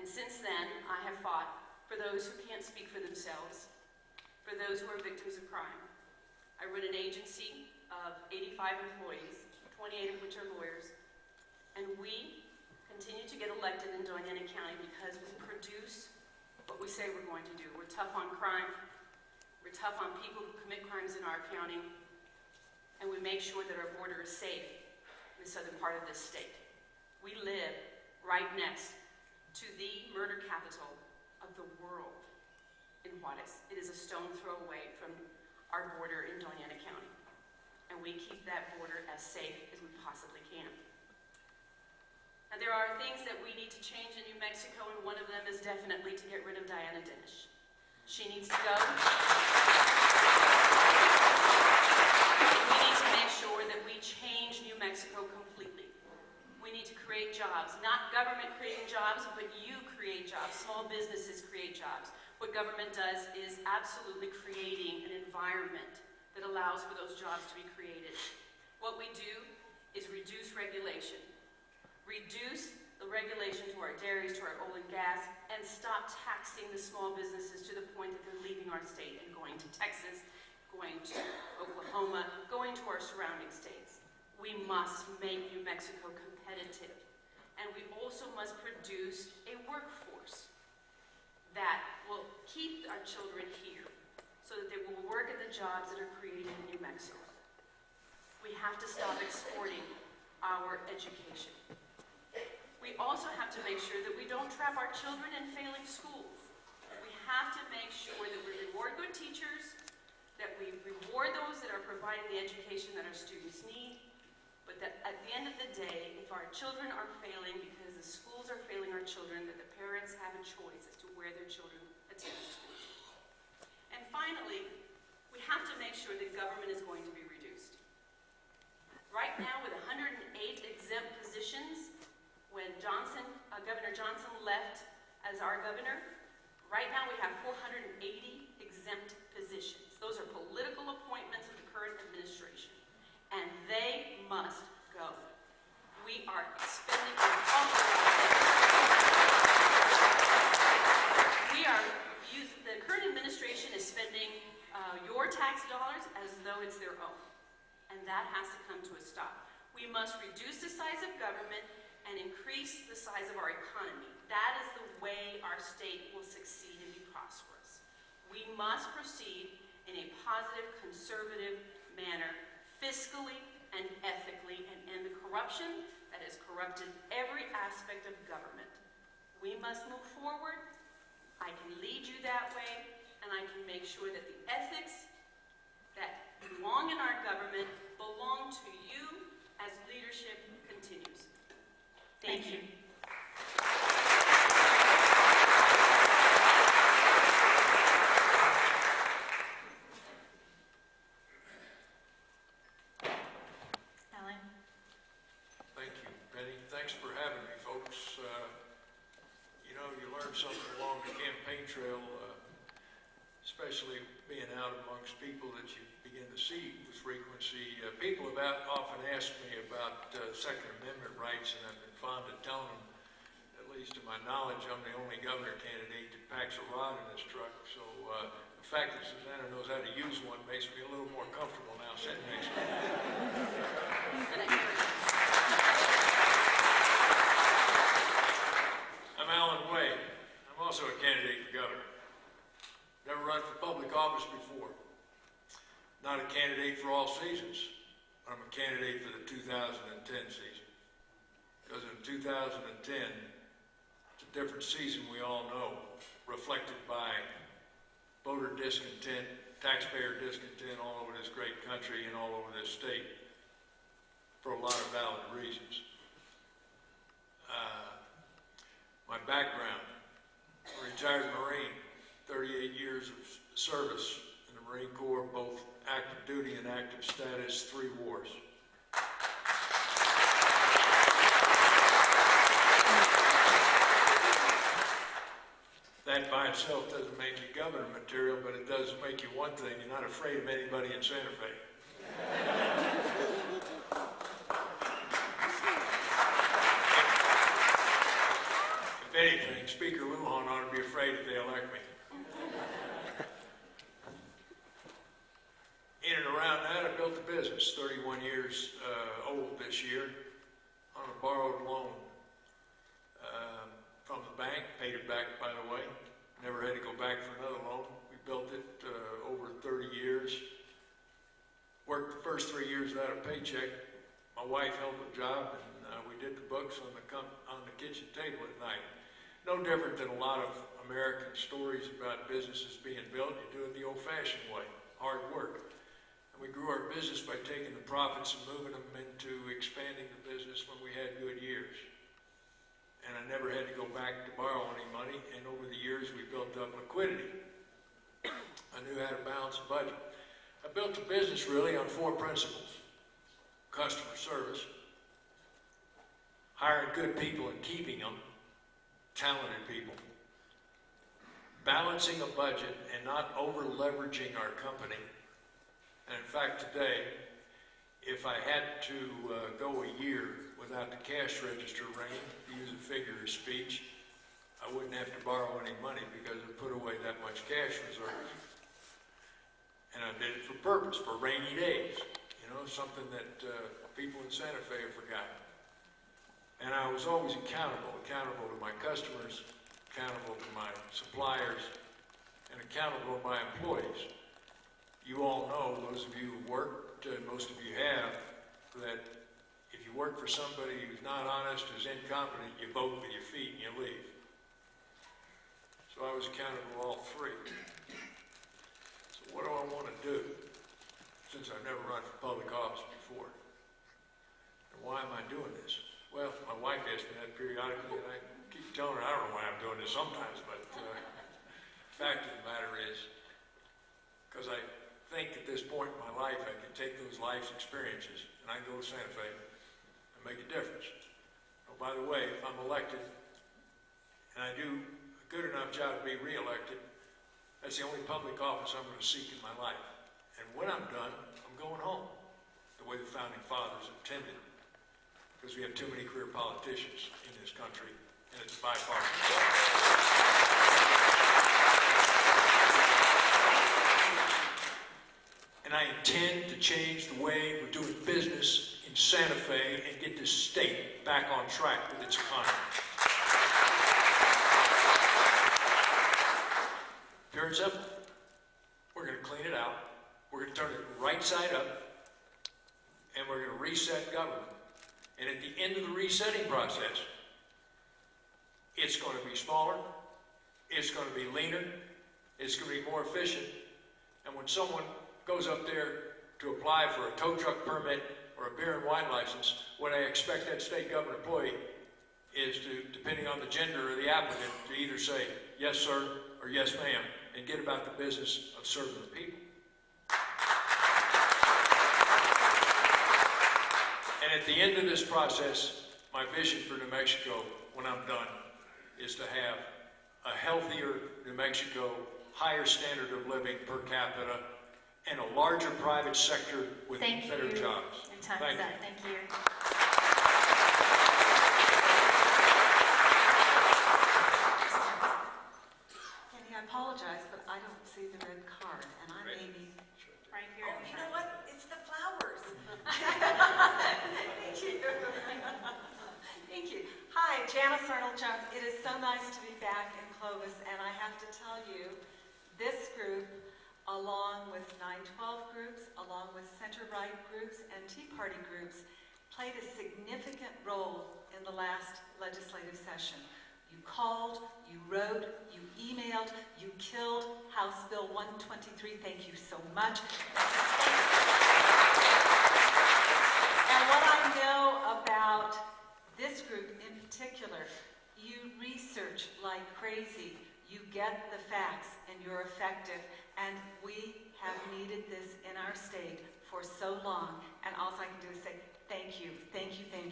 And since then, I have fought for those who can't speak for themselves, for those who are victims of crime. I run an agency of 85 employees, 28 of which are lawyers, and we continue to get elected in Doñana County because we produce what we say we're going to do. We're tough on crime, we're tough on people who commit crimes in our county, and we make sure that our border is safe in the southern part of this state. We live right next to the murder capital of the world in Juarez. It is a stone throw away from our border in Doñana County, and we keep that border as safe as we possibly can. And there are things that we need to change in New Mexico, and one of them is definitely to get rid of Diana Dennis. She needs to go. We need to make sure that we change New Mexico completely. We need to create jobs, not government creating jobs, but you create jobs, small businesses create jobs. What government does is absolutely creating an environment that allows for those jobs to be created. What we do is reduce regulation. Reduce the regulation to our dairies, to our oil and gas, and stop taxing the small businesses to the point that they're leaving our state and going to Texas, going to Oklahoma, going to our surrounding states. We must make New Mexico competitive. And we also must produce a workforce that will keep our children here so that they will work in the jobs that are created in New Mexico. We have to stop exporting our education. We also have to make sure that we don't trap our children in failing schools. We have to make sure that we reward good teachers, that we reward those that are providing the education that our students need, but that at the end of the day, if our children are failing because the schools are failing our children, that the parents have a choice as to where their children attend school. And finally, we have to make sure that government is going to be reduced. Right now, with 108 exempt positions, when Governor Johnson left as our governor, right now we have 480 exempt positions. Those are political appointments of the current administration, and they must go. We are spending an awful lot of the current administration is spending your tax dollars as though it's their own, and that has to come to a stop. We must reduce the size of government and increase the size of our economy. That is the way our state will succeed and be prosperous. We must proceed in a positive, conservative manner, fiscally and ethically, and end the corruption that has corrupted every aspect of government. We must move forward. I can lead you that way, and I can make sure that the ethics that belong in our government belong to you as leadership continues. Thank you. Alan. Thank you, Penny. Thanks for having me, folks. You know, you learn something along the campaign trail, especially being out amongst people that you begin to see with frequency. People have often asked me about Second Amendment rights, and I've been fond of telling them, at least to my knowledge, I'm the only governor candidate that packs a rod in his truck. So the fact that Susanna knows how to use one makes me a little more comfortable now sitting next to her. I'm Alan Way. I'm also a candidate for governor. Never run for public office before. Not a candidate for all seasons, but I'm a candidate for the 2010 season. Because in 2010, it's a different season, we all know, reflected by voter discontent, taxpayer discontent all over this great country and all over this state for a lot of valid reasons. My background, a retired Marine, 38 years of service in the Marine Corps, both active duty and active status, 3 wars. That by itself doesn't make you governor material, but it does make you one thing: you're not afraid of anybody in Santa Fe. If anything, anything, Speaker Lujan ought to be afraid if they elect me. In and around that, I built a business, 31 years old this year, on a borrowed loan from the bank, paid it back, by the way. Never had to go back for another loan. We built it over 30 years. Worked the first 3 years without a paycheck. My wife held the job, and we did the books on the kitchen table at night. No different than a lot of American stories about businesses being built. You do it the old-fashioned way, hard work. We grew our business by taking the profits and moving them into expanding the business when we had good years. And I never had to go back to borrow any money, and over the years we built up liquidity. I knew how to balance a budget. I built the business really on 4 principles: customer service, hiring good people and keeping them, talented people, balancing a budget and not over-leveraging our company. And in fact, today, if I had to go a year without the cash register ringing, to use a figure of speech, I wouldn't have to borrow any money because I put away that much cash reserves. And I did it for purpose, for rainy days, something that people in Santa Fe have forgotten. And I was always accountable to my customers, accountable to my suppliers, and accountable to my employees. You all know, those of you who've worked, most of you have, that if you work for somebody who's not honest, who's incompetent, you vote with your feet and you leave. So I was accountable to all 3. So what do I want to do, since I've never run for public office before? And why am I doing this? Well, my wife asks me that periodically, and I keep telling her I don't know why I'm doing this sometimes, but the fact of the matter is, because I think at this point in my life I can take those life's experiences and I can go to Santa Fe and make a difference. Oh, by the way, if I'm elected and I do a good enough job to be re-elected, that's the only public office I'm going to seek in my life. And when I'm done, I'm going home, the way the founding fathers intended, because we have too many career politicians in this country, and it's bipartisan. And I intend to change the way we're doing business in Santa Fe and get this state back on track with its economy. Pure and simple. We're going to clean it out. We're going to turn it right side up. And we're going to reset government. And at the end of the resetting process, it's going to be smaller. It's going to be leaner. It's going to be more efficient. And when someone goes up there to apply for a tow truck permit or a beer and wine license, what I expect that state government employee is to, depending on the gender of the applicant, to either say yes sir or yes ma'am and get about the business of serving the people. And at the end of this process, my vision for New Mexico, when I'm done, is to have a healthier New Mexico, higher standard of living per capita, and a larger private sector with better jobs. Your time is up. Thank you. Kenny, I apologize, but I don't see the red card, and I may be Right here. Oh, you know what? It's the flowers. Thank you. Thank you. Hi, Janice Arnold-Jones. It is so nice to be back in Clovis, and I have to tell you, this group, along with 912 groups, along with center-right groups and Tea Party groups, played a significant role in the last legislative session. You called, you wrote, you emailed, you killed House Bill 123. Thank you so much. And what I know about this group in particular, you research like crazy, you get the facts, and you're effective. And we have needed this in our state for so long. And all I can do is say, thank you, thank you, thank you.